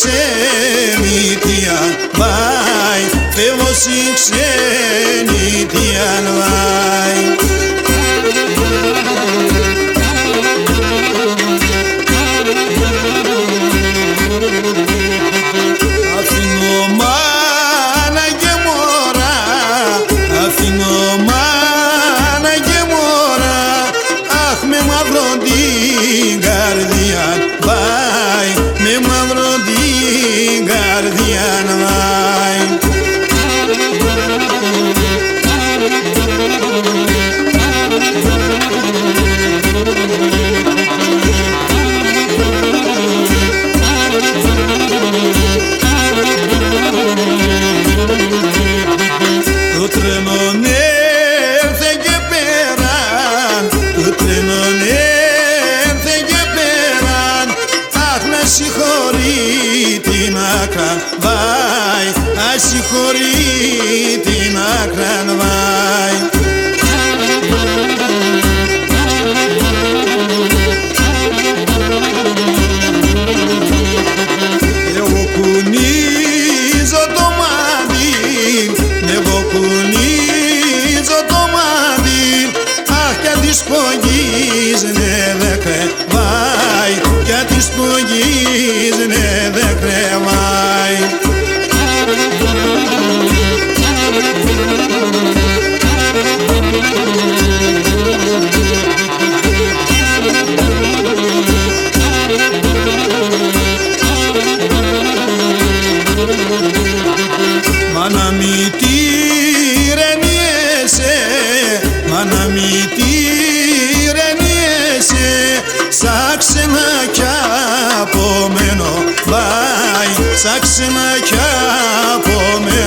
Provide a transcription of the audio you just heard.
ξενιτία βάει, φεύγω στην ξενιτία βάει. Αφήνω μάνα και μωρά, αφήνω μάνα και μωρά, αχ με μαύρο την καρδιά βάει, με μαύρο την καρδιά βάει. Το τρένο έρθε και πέραν, το τρένο έρθε και πέραν, αχ να συγχωρεί την άκρα βάει, αχ συγχωρεί την άκρα βάει. Εγώ κουνίζω το μάτι, εγώ κουνίζω το μάτι, αχ κι αν της πογείς ναι δε κρεβάει, κι αν της πογείς ναι δε κρεβάει. Μα να μη τυρεννιέσαι, μα να μη τυρεννιέσαι, σαν ξένα κι απομένω βάει, σαν ξένα κι απομένω.